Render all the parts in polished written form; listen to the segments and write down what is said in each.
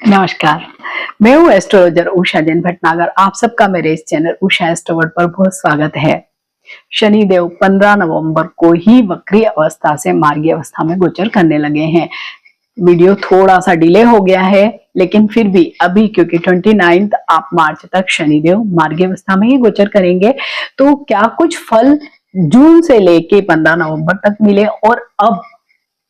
नमस्कार। मैं हूँ एस्ट्रोलॉजर उषा जैन भटनागर। आप सबका मेरे इस चैनल उषा एस्ट्रोवर्ड पर बहुत स्वागत है। शनिदेव 15 नवंबर को ही वक्री अवस्था से मार्गी अवस्था में गोचर करने लगे हैं। वीडियो थोड़ा सा डिले हो गया है, लेकिन फिर भी अभी क्योंकि 29 आप मार्च तक शनिदेव मार्गी अवस्था में ही गोचर करेंगे, तो क्या कुछ फल जून से लेके 15 नवंबर तक मिले और अब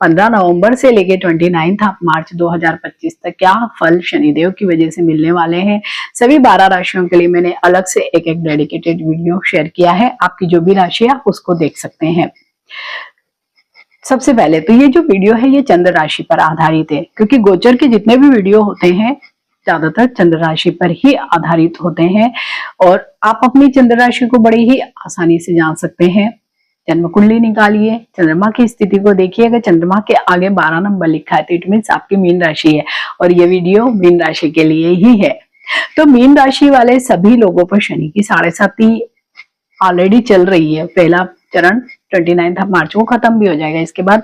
15 नवंबर से लेके 29 मार्च 2025 तक क्या फल शनिदेव की वजह से मिलने वाले हैं। सभी 12 राशियों के लिए मैंने अलग से एक डेडिकेटेड वीडियो शेयर किया है। आपकी जो भी राशि है आप उसको देख सकते हैं। सबसे पहले तो ये जो वीडियो है ये चंद्र राशि पर आधारित है, क्योंकि गोचर के जितने भी वीडियो होते हैं ज्यादातर चंद्र राशि पर ही आधारित होते हैं और आप अपनी चंद्र राशि को बड़ी ही आसानी से जान सकते हैं। जन्म कुंडली निकालिए, चंद्रमा की स्थिति को देखिए। अगर चंद्रमा के आगे 12 नंबर लिखा है तो इट मीन्स आपकी मीन राशि है और ये वीडियो मीन राशि के लिए ही है। तो मीन राशि वाले सभी लोगों पर शनि की 7.5 ऑलरेडी चल रही है। पहला चरण 29 मार्च को खत्म भी हो जाएगा, इसके बाद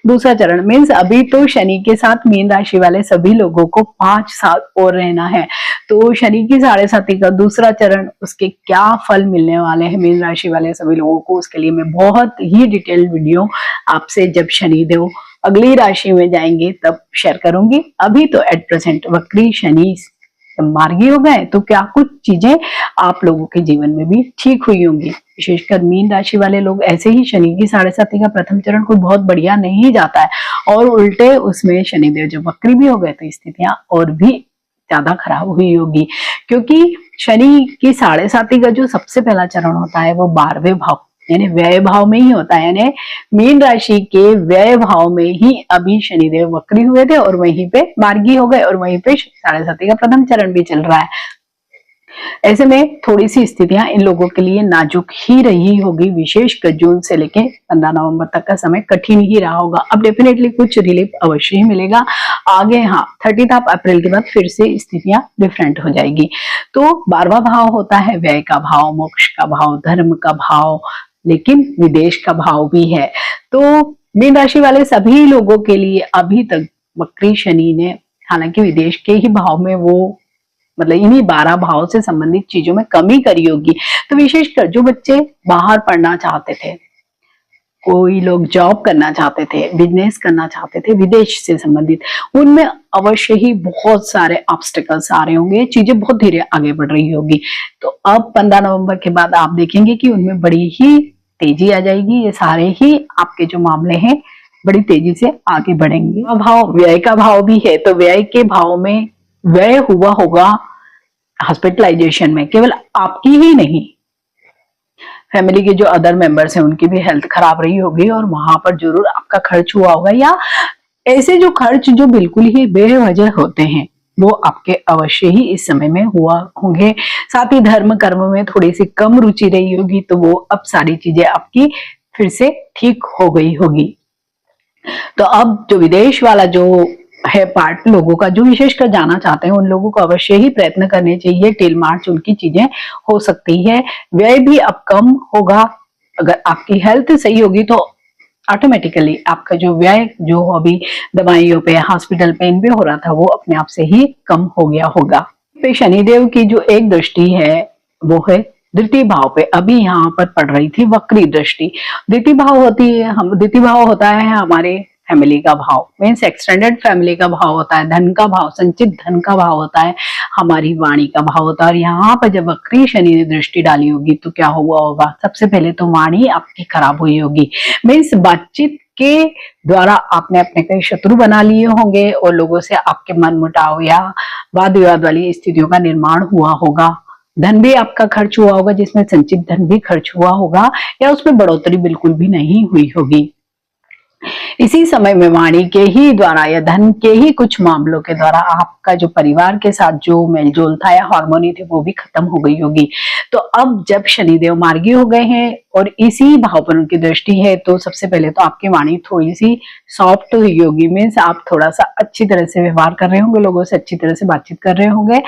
दूसरा चरण मीन्स अभी तो शनि के साथ मीन राशि वाले सभी लोगों को 5 साल और रहना है। तो शनि की 7.5 का दूसरा चरण, उसके क्या फल मिलने वाले हैं मीन राशि वाले सभी लोगों को, उसके लिए मैं बहुत ही डिटेल्ड वीडियो आपसे जब शनिदेव अगली राशि में जाएंगे तब शेयर करूंगी। अभी तो एट प्रेजेंट वक्री शनि मार्गी हो गए तो क्या कुछ चीजें आप लोगों के जीवन में भी ठीक हुई होंगी। विशेषकर मीन राशि वाले लोग ऐसे ही शनि की 7.5 का प्रथम चरण कोई बहुत बढ़िया नहीं जाता है और उल्टे उसमें शनिदेव जब वक्री भी हो गए तो स्थितियां और भी ज्यादा खराब हुई होगी, क्योंकि शनि की 7.5 का जो सबसे पहला चरण होता है वो 12वें भाव यानी व्यय भाव में ही होता है। यानी मीन राशि के व्यय भाव में ही अभी शनिदेव वक्री हुए थे और वहीं पे मार्गी हो गए और वहीं पे 7.5 का प्रथम चरण भी चल रहा है। ऐसे में थोड़ी सी स्थितियां इन लोगों के लिए नाजुक ही रही होगी। विशेषकर जून से लेके 15 नवंबर तक का समय कठिन ही रहा होगा। अब डेफिनेटली कुछ रिलीफ अवश्य ही मिलेगा आगे। हाँ, 30 अप्रैल के बाद फिर से स्थितियां डिफरेंट हो जाएगी। तो 12वां भाव होता है व्यय का भाव, मोक्ष का भाव, धर्म का भाव, लेकिन विदेश का भाव भी है। तो मीन राशि वाले सभी लोगों के लिए अभी तक वक्री शनि ने हालांकि विदेश के ही भाव में वो मतलब इन्हीं 12 भाव से संबंधित चीजों में कमी करी होगी। तो विशेषकर जो बच्चे बाहर पढ़ना चाहते थे, कोई लोग जॉब करना चाहते थे, बिजनेस करना चाहते थे विदेश से संबंधित, उनमें अवश्य ही बहुत सारे ऑब्स्टिकल्स आ रहे होंगे। चीजें बहुत धीरे आगे बढ़ रही होगी। तो अब 15 नवंबर के बाद आप देखेंगे कि उनमें बड़ी ही तेजी आ जाएगी। ये सारे ही आपके जो मामले हैं बड़ी तेजी से आगे बढ़ेंगे। भाव व्यय का भाव भी है, तो व्यय के भाव में व्यय हुआ होगा हॉस्पिटलाइजेशन में, केवल आपकी ही नहीं, फैमिली के जो अदर मेंबर्स हैं उनकी भी हेल्थ खराब रही होगी और वहां पर जरूर आपका खर्च हुआ होगा, या ऐसे जो खर्च जो बिल्कुल ही बेवजह होते हैं वो आपके अवश्य ही इस समय में हुआ होंगे। साथ ही धर्म कर्म में थोड़ी सी कम रुचि रही होगी, तो वो अब सारी चीजें आपकी फिर से ठीक हो गई होगी। तो अब जो विदेश वाला जो है पार्ट लोगों का जो विशेषकर जाना चाहते हैं, उन लोगों को अवश्य ही प्रयत्न करने चाहिए। टिल मार्च उनकी चीजें हो सकती है। व्यय भी अब कम होगा। अगर आपकी हेल्थ सही होगी तो ऑटोमेटिकली आपका जो व्यय जो अभी दवाइयों पे, हॉस्पिटल पे, इन पे हो रहा था वो अपने आप से ही कम हो गया होगा। पे शनिदेव की जो एक दृष्टि है वो है द्वितीय भाव पे। अभी यहाँ पर पड़ रही थी वक्री दृष्टि। द्वितीय भाव होती है, हम द्वितीय भाव होता है हमारे फैमिली का भाव, मीन्स एक्सटेंडेड फैमिली का भाव होता है, धन का भाव, संचित धन का भाव होता है, हमारी वाणी का भाव होता है। और यहाँ पर जब वक्री शनि ने दृष्टि डाली होगी तो क्या हुआ होगा, सबसे पहले तो वाणी आपकी खराब हुई होगी। मीन्स बातचीत के द्वारा आपने अपने कई शत्रु बना लिए होंगे और लोगों से आपके मन मुटाव या वाद विवाद वाली स्थितियों का निर्माण हुआ होगा। धन भी आपका खर्च हुआ होगा, जिसमें संचित धन भी खर्च हुआ होगा या उसमें बढ़ोतरी बिल्कुल भी नहीं हुई होगी। इसी समय में वाणी के ही द्वारा या धन के ही कुछ मामलों के द्वारा आपका जो परिवार के साथ जो मेलजोल था या हार्मोनी थी वो भी खत्म हो गई होगी। तो अब जब शनिदेव मार्गी हो गए हैं और इसी भाव पर उनकी दृष्टि है, तो सबसे पहले तो आपकी वाणी थोड़ी सी सॉफ्ट हुई होगी। मीन्स आप थोड़ा सा अच्छी तरह से व्यवहार कर रहे होंगे, लोगों से अच्छी तरह से बातचीत कर रहे होंगे।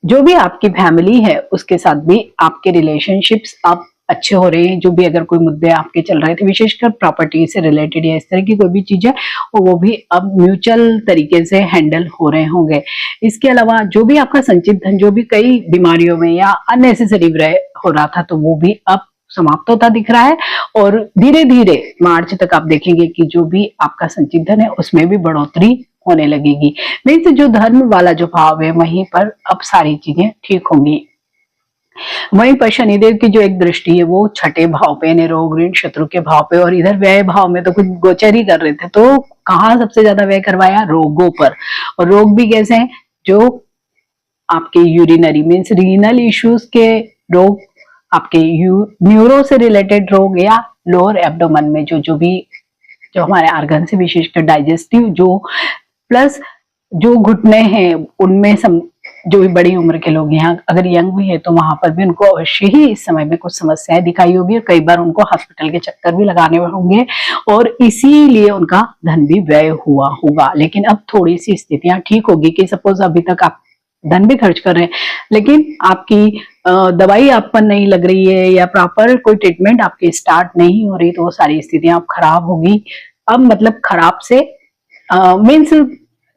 जो भी आपकी फैमिली है उसके साथ भी आपके रिलेशनशिप्स अब अच्छे हो रहे हैं। जो भी अगर कोई मुद्दे आपके चल रहे थे, विशेषकर प्रॉपर्टी से रिलेटेड या इस तरह की कोई भी चीज है, वो भी अब म्यूचुअल तरीके से हैंडल हो रहे होंगे। इसके अलावा जो भी आपका संचित धन जो भी कई बीमारियों में या अननेसेसरी व्यय हो रहा था, तो वो भी अब समाप्त होता दिख रहा है। और धीरे धीरे मार्च तक आप देखेंगे कि जो भी आपका संचित धन है उसमें भी बढ़ोतरी होने लगेगी। मीन्स जो धर्म वाला जो भाव है वहीं पर अब सारी चीजें ठीक होंगी। वहीं पर शनिदेव की जो एक दृष्टि है वो छठे भाव पे यानी रोग ऋण शत्रु के भाव पे, और इधर व्यय भाव में तो कुछ गोचर ही कर रहे थे, तो कहाँ सबसे ज्यादा व्यय करवाया? रोगों पर। और रोग भी कैसे हैं? जो आपके यूरिनरी मीन्स रीनल इश्यूज के रोग, आपके न्यूरो से रिलेटेड रोग, या लोअर एब्डोमन में जो भी जो हमारे आर्गन से विशेषकर डाइजेस्टिव जो, प्लस जो घुटने हैं उनमें जो भी बड़ी उम्र के लोग यहाँ अगर यंग भी है तो वहां पर भी उनको अवश्य ही इस समय में कुछ समस्याएं दिखाई होगी, और कई बार उनको हॉस्पिटल के चक्कर भी लगाने होंगे, और इसीलिए उनका धन भी व्यय हुआ होगा। लेकिन अब थोड़ी सी स्थितियां ठीक होगी कि सपोज अभी तक आप धन भी खर्च कर रहे हैं लेकिन आपकी दवाई आप पर नहीं लग रही है या प्रॉपर कोई ट्रीटमेंट आपकी स्टार्ट नहीं हो रही, तो वो सारी स्थितियां अब खराब होगी। अब मतलब खराब से मीन्स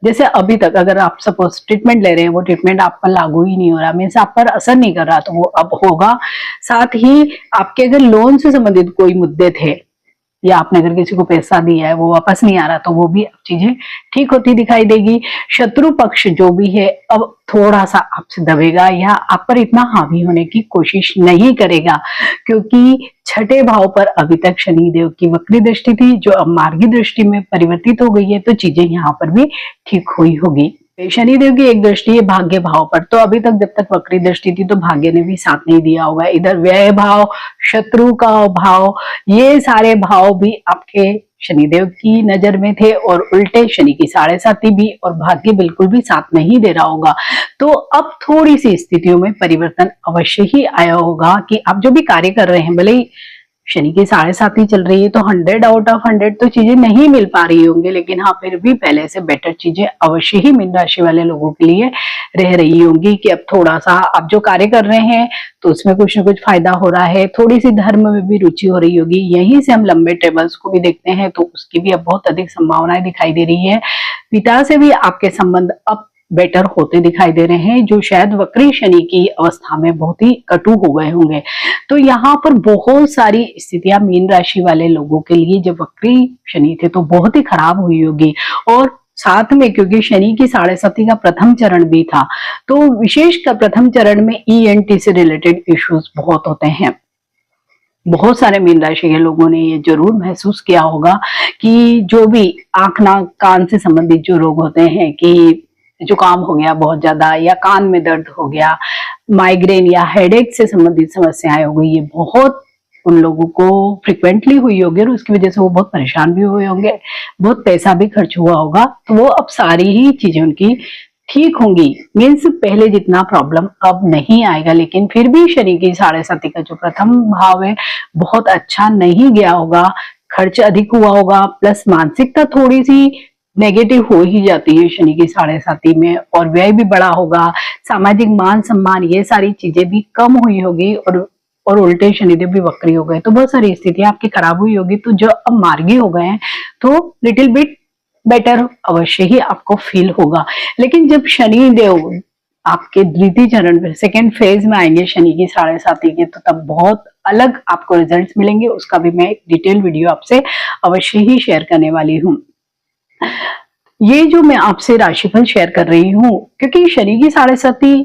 जैसे अभी तक अगर आप सपोज ट्रीटमेंट ले रहे हैं, वो ट्रीटमेंट आप पर लागू ही नहीं हो रहा, मीन्स आप पर असर नहीं कर रहा, तो वो अब होगा। साथ ही आपके अगर लोन से संबंधित कोई मुद्दे थे या आपने अगर किसी को पैसा दिया है वो वापस नहीं आ रहा, तो वो भी अब चीजें ठीक होती दिखाई देगी। शत्रु पक्ष जो भी है अब थोड़ा सा आपसे दबेगा या आप पर इतना हावी होने की कोशिश नहीं करेगा, क्योंकि छठे भाव पर अभी तक शनिदेव की वक्री दृष्टि थी जो अब मार्गी दृष्टि में परिवर्तित हो गई है, तो चीजें यहाँ पर भी ठीक हुई होगी। शनिदेव की एक दृष्टि है भाग्य भाव पर, तो अभी तक जब तक वक्री दृष्टि थी तो भाग्य ने भी साथ नहीं दिया होगा। इधर व्यय भाव, शत्रु का भाव, ये सारे भाव भी आपके शनिदेव की नजर में थे, और उल्टे शनि की 7.5 भी, और भाग्य बिल्कुल भी साथ नहीं दे रहा होगा। तो अब थोड़ी सी स्थितियों में परिवर्तन अवश्य ही आया होगा कि आप जो भी कार्य कर रहे हैं, भले ही शनि की 7.5 चल रही है तो 100 आउट ऑफ 100 तो चीजें नहीं मिल पा रही होंगी, लेकिन हाँ फिर भी पहले से बेटर चीजें अवश्य ही मीन राशि वाले लोगों के लिए रह रही होंगी कि अब थोड़ा सा आप जो कार्य कर रहे हैं तो उसमें कुछ ना कुछ फायदा हो रहा है, थोड़ी सी धर्म में भी रुचि हो रही होगी। यहीं से हम लंबे ट्रेवल्स को भी देखते हैं तो उसकी भी अब बहुत अधिक संभावनाएं दिखाई दे रही है। पिता से भी आपके संबंध अब बेटर होते दिखाई दे रहे हैं, जो शायद वक्री शनि की अवस्था में बहुत ही कटु हो गए होंगे। तो यहाँ पर बहुत सारी स्थितियां मीन राशि वाले लोगों के लिए जब वक्री शनि थे तो बहुत ही खराब हुई होगी। और साथ में क्योंकि शनि की 7.5 का प्रथम चरण भी था, तो विशेषकर प्रथम चरण में ENT से रिलेटेड इश्यूज बहुत होते हैं। बहुत सारे मीन राशि के लोगों ने ये जरूर महसूस किया होगा कि जो भी आंख नाक कान से संबंधित जो रोग होते हैं, कि जुकाम हो गया बहुत ज्यादा, या कान में दर्द हो गया, माइग्रेन या हेडेक से संबंधित समस्याएं हो गई, ये बहुत उन लोगों को फ्रिक्वेंटली हुई होगी, और उसकी वजह से वो बहुत परेशान भी हुए होंगे, बहुत पैसा भी खर्च हुआ होगा। तो वो अब सारी ही चीजें उनकी ठीक होंगी, मीन्स पहले जितना प्रॉब्लम अब नहीं आएगा। लेकिन फिर भी शनि की 7.5 का जो प्रथम भाव है बहुत अच्छा नहीं गया होगा, खर्च अधिक हुआ होगा, प्लस मानसिकता थोड़ी सी नेगेटिव हो ही जाती है शनि की 7.5 में, और व्यय भी बड़ा होगा, सामाजिक मान सम्मान ये सारी चीजें भी कम हुई होगी, और उल्टे शनिदेव भी वक्री हो गए तो बहुत सारी स्थितियां आपकी खराब हुई होगी। तो जो अब मार्गी हो गए हैं तो लिटिल बिट बेटर अवश्य ही आपको फील होगा। लेकिन जब शनि देव आपके द्वितीय चरण में सेकेंड फेज में आएंगे शनि की 7.5 के, तो तब बहुत अलग आपको रिजल्ट्स मिलेंगे। उसका भी मैं एक डिटेल वीडियो आपसे अवश्य ही शेयर करने वाली हूँ। ये जो मैं आपसे राशिफल शेयर कर रही हूँ, क्योंकि शनि की 7.5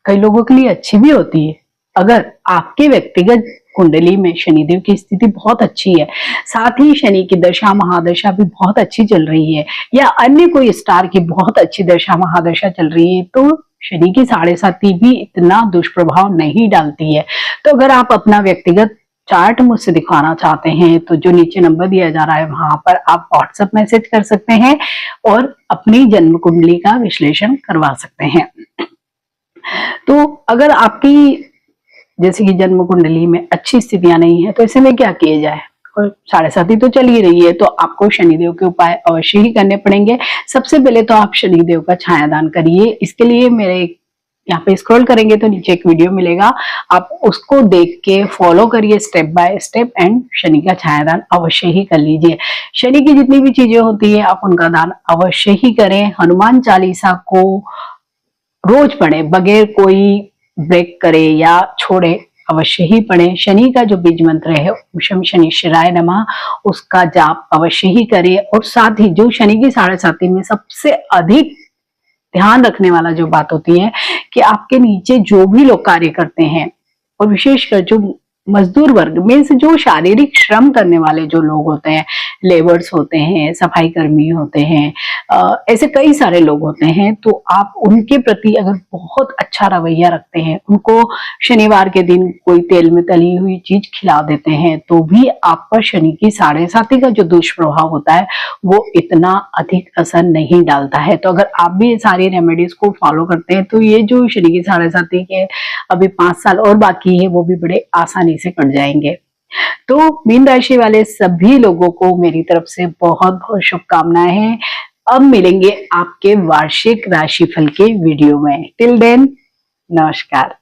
कई लोगों के लिए अच्छी भी होती है। अगर आपके व्यक्तिगत कुंडली में शनिदेव की स्थिति बहुत अच्छी है, साथ ही शनि की दशा महादशा भी बहुत अच्छी चल रही है, या अन्य कोई स्टार की बहुत अच्छी दशा महादशा चल रही है, तो शनि की 7.5 भी इतना दुष्प्रभाव नहीं डालती है। तो अगर आप अपना व्यक्तिगत चार्ट मुझसे दिखाना चाहते हैं तो जो नीचे नंबर दिया जा रहा है वहां पर आप व्हाट्सएप मैसेज कर सकते हैं और अपनी जन्म कुंडली का विश्लेषण करवा सकते हैं। तो अगर आपकी जैसे कि जन्म कुंडली में अच्छी स्थितियां नहीं है तो ऐसे में क्या किया जाए, और 7.5 तो चल ही रही है, तो आपको शनिदेव के उपाय अवश्य ही करने पड़ेंगे। सबसे पहले तो आप शनिदेव का छायादान करिए। इसके लिए मेरे यहाँ पे स्क्रॉल करेंगे तो नीचे एक वीडियो मिलेगा, आप उसको देख के फॉलो करिए step by step and Shani का छायादान अवश्य ही कर लीजिए। शनि की जितनी भी चीजें होती है आप उनका दान अवश्य ही करें। हनुमान चालीसा को रोज पढ़े, बगैर कोई ब्रेक करे या छोड़े अवश्य ही पढ़े। शनि का जो बीज मंत्र है ओम शम शनिश्चराय नमः, उसका जाप अवश्य ही करिए। और साथ ही जो शनि की 7.5 में सबसे अधिक ध्यान रखने वाला जो बात होती है कि आपके नीचे जो भी लोग कार्य करते हैं और विशेषकर जो मजदूर वर्ग मीन्स जो शारीरिक श्रम करने वाले जो लोग होते हैं, लेबर्स होते हैं, सफाई कर्मी होते हैं, ऐसे कई सारे लोग होते हैं, तो आप उनके प्रति अगर बहुत अच्छा रवैया रखते हैं, उनको शनिवार के दिन कोई तेल में तली हुई चीज खिला देते हैं, तो भी आप पर शनि की 7.5 का जो दुष्प्रभाव होता है वो इतना अधिक असर नहीं डालता है। तो अगर आप भी ये सारी रेमेडीज को फॉलो करते हैं तो ये जो शनि की 7.5 के अभी 5 साल और बाकी है वो भी बड़े आसानी से कट जाएंगे। तो मीन राशि वाले सभी लोगों को मेरी तरफ से बहुत बहुत शुभकामनाएं हैं। अब मिलेंगे आपके वार्षिक राशिफल के वीडियो में। टिल देन नमस्कार।